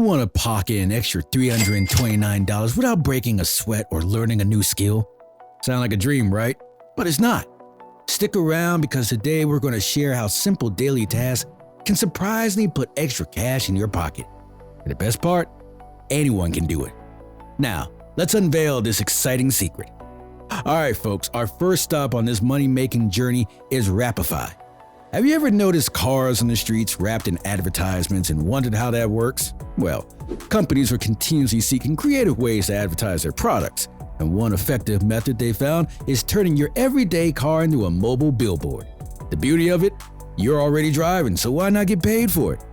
want to pocket an extra $329 without breaking a sweat or learning a new skill? Sound like a dream, right? But it's not. Stick around because today we're going to share how simple daily tasks can surprisingly put extra cash in your pocket. And the best part? Anyone can do it. Now, let's unveil this exciting secret. Alright folks, our first stop on this money-making journey is Rapify. Have you ever noticed cars on the streets wrapped in advertisements and wondered how that works? Well, companies are continuously seeking creative ways to advertise their products, and one effective method they found is turning your everyday car into a mobile billboard. The beauty of it? You're already driving, so why not get paid for it?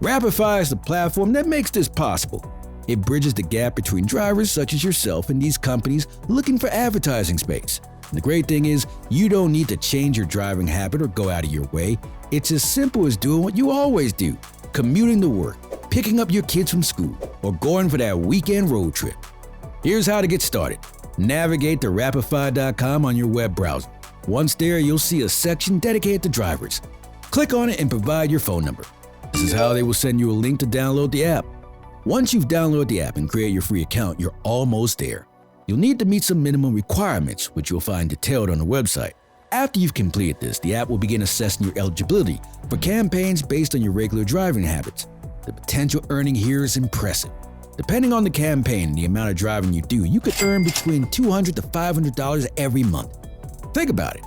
Rapify is the platform that makes this possible. It bridges the gap between drivers such as yourself and these companies looking for advertising space. And the great thing is, you don't need to change your driving habit or go out of your way. It's as simple as doing what you always do: commuting to work, picking up your kids from school, or going for that weekend road trip. Here's how to get started. Navigate to Rapify.com on your web browser. Once there, you'll see a section dedicated to drivers. Click on it and provide your phone number. This is how they will send you a link to download the app. Once you've downloaded the app and create your free account, you're almost there. You'll need to meet some minimum requirements, which you'll find detailed on the website. After you've completed this, the app will begin assessing your eligibility for campaigns based on your regular driving habits. The potential earning here is impressive. Depending on the campaign and the amount of driving you do, you could earn between $200 to $500 every month. Think about it.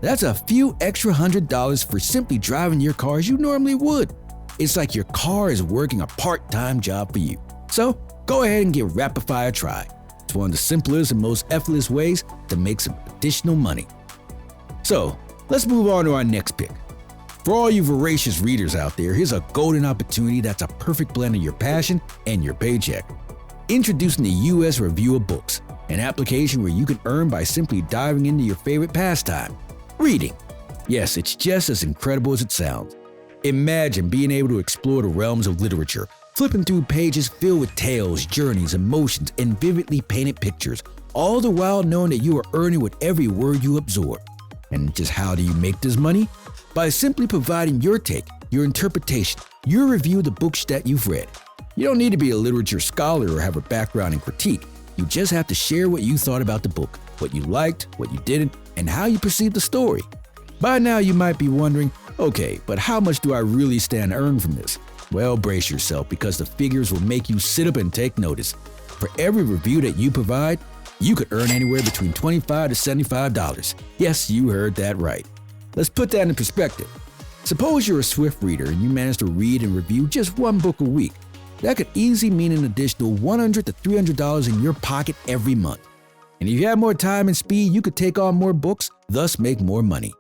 That's a few extra $100 for simply driving your car as you normally would. It's like your car is working a part-time job for you. So go ahead and give Rapify a try. It's one of the simplest and most effortless ways to make some additional money. So let's move on to our next pick. For all you voracious readers out there, here's a golden opportunity that's a perfect blend of your passion and your paycheck. Introducing the US Review of Books, an application where you can earn by simply diving into your favorite pastime, reading. Yes, it's just as incredible as it sounds. Imagine being able to explore the realms of literature, flipping through pages filled with tales, journeys, emotions, and vividly painted pictures, all the while knowing that you are earning with every word you absorb. And just how do you make this money? By simply providing your take, your interpretation, your review of the books that you've read. You don't need to be a literature scholar or have a background in critique. You just have to share what you thought about the book, what you liked, what you didn't, and how you perceived the story. By now you might be wondering, okay, but how much do I really stand to earn from this? Well, brace yourself because the figures will make you sit up and take notice. For every review that you provide, you could earn anywhere between $25 to $75. Yes, you heard that right. Let's put that in perspective. Suppose you're a swift reader and you manage to read and review just one book a week. That could easily mean an additional $100 to $300 in your pocket every month. And if you have more time and speed, you could take on more books, thus make more money.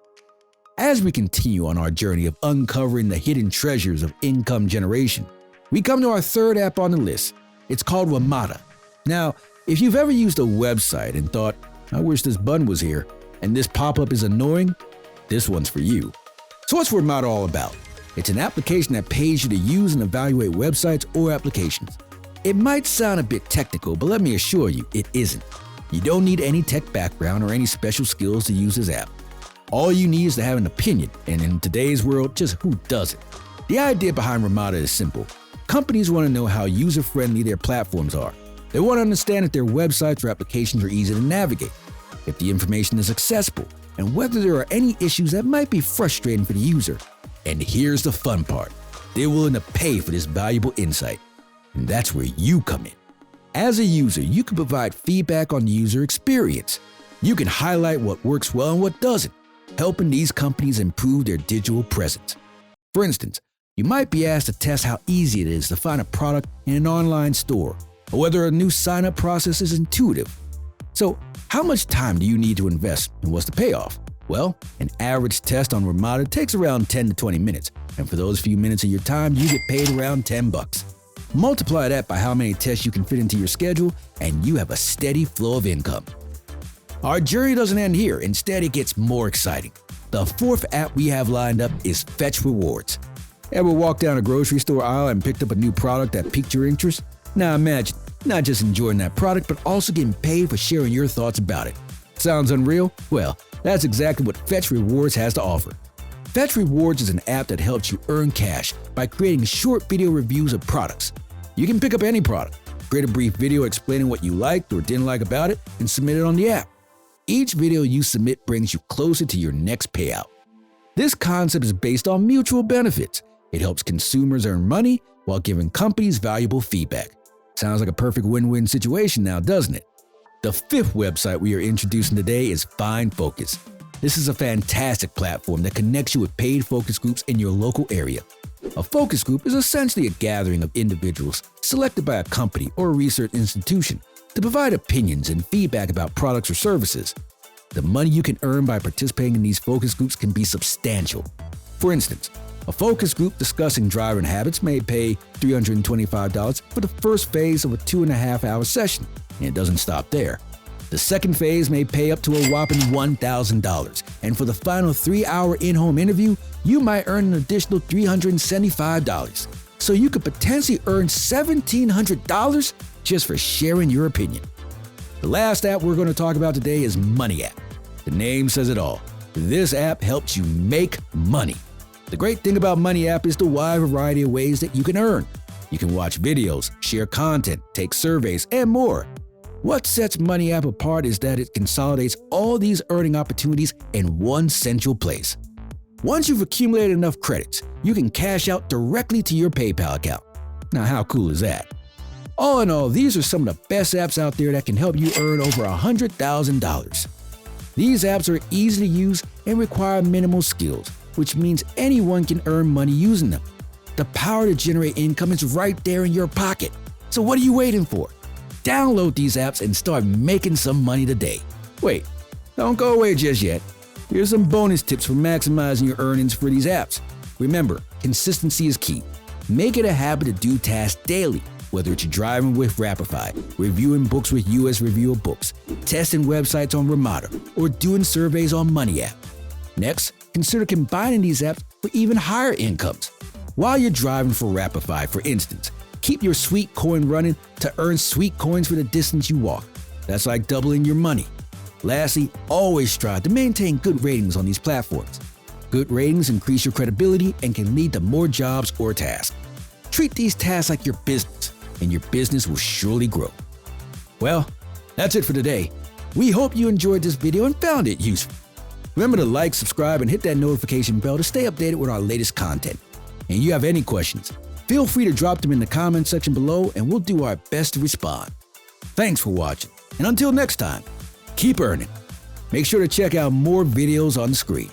As we continue on our journey of uncovering the hidden treasures of income generation, we come to our third app on the list. It's called Ramada. Now, if you've ever used a website and thought, I wish this button was here, and this pop-up is annoying, this one's for you. So what's Ramada all about? It's an application that pays you to use and evaluate websites or applications. It might sound a bit technical, but let me assure you, it isn't. You don't need any tech background or any special skills to use this app. All you need is to have an opinion, and in today's world, just who doesn't? The idea behind Ramada is simple. Companies want to know how user-friendly their platforms are. They want to understand if their websites or applications are easy to navigate, if the information is accessible, and whether there are any issues that might be frustrating for the user. And here's the fun part. They're willing to pay for this valuable insight. And that's where you come in. As a user, you can provide feedback on the user experience. You can highlight what works well and what doesn't, helping these companies improve their digital presence. For instance, you might be asked to test how easy it is to find a product in an online store, or whether a new sign-up process is intuitive. So, how much time do you need to invest, and what's the payoff? Well, an average test on Ramada takes around 10 to 20 minutes, and for those few minutes of your time, you get paid around $10. Multiply that by how many tests you can fit into your schedule, and you have a steady flow of income. Our journey doesn't end here. Instead, it gets more exciting. The fourth app we have lined up is Fetch Rewards. Ever walked down a grocery store aisle and picked up a new product that piqued your interest? Now imagine, not just enjoying that product, but also getting paid for sharing your thoughts about it. Sounds unreal? Well, that's exactly what Fetch Rewards has to offer. Fetch Rewards is an app that helps you earn cash by creating short video reviews of products. You can pick up any product, create a brief video explaining what you liked or didn't like about it, and submit it on the app. Each video you submit brings you closer to your next payout. This concept is based on mutual benefits. It helps consumers earn money while giving companies valuable feedback. Sounds like a perfect win-win situation now, doesn't it? The fifth website we are introducing today is Find Focus. This is a fantastic platform that connects you with paid focus groups in your local area. A focus group is essentially a gathering of individuals selected by a company or a research institution to provide opinions and feedback about products or services. The money you can earn by participating in these focus groups can be substantial. For instance, a focus group discussing driving habits may pay $325 for the first phase of a 2.5-hour session, and it doesn't stop there. The second phase may pay up to a whopping $1,000, and for the final 3-hour in-home interview, you might earn an additional $375. So you could potentially earn $1,700 just for sharing your opinion. The last app we're going to talk about today is Money App. The name says it all. This app helps you make money. The great thing about Money App is the wide variety of ways that you can earn. You can watch videos, share content, take surveys, and more. What sets Money App apart is that it consolidates all these earning opportunities in one central place. Once you've accumulated enough credits, you can cash out directly to your PayPal account. Now, how cool is that? All in all, these are some of the best apps out there that can help you earn over $100,000. These apps are easy to use and require minimal skills, which means anyone can earn money using them. The power to generate income is right there in your pocket. So what are you waiting for? Download these apps and start making some money today. Wait, don't go away just yet. Here's some bonus tips for maximizing your earnings for these apps. Remember, consistency is key. Make it a habit to do tasks daily, whether it's driving with Rapify, reviewing books with US Review of Books, testing websites on Ramada, or doing surveys on Money App. Next, consider combining these apps for even higher incomes. While you're driving for Rapify, for instance, keep your Sweet Coin running to earn sweet coins for the distance you walk. That's like doubling your money. Lastly, always strive to maintain good ratings on these platforms. Good ratings increase your credibility and can lead to more jobs or tasks. Treat these tasks like your business, and your business will surely grow. Well, that's it for today. We hope you enjoyed this video and found it useful. Remember to like, subscribe, and hit that notification bell to stay updated with our latest content. And you have any questions, feel free to drop them in the comment section below and we'll do our best to respond. Thanks for watching, and until next time, keep earning. Make sure to check out more videos on the screen.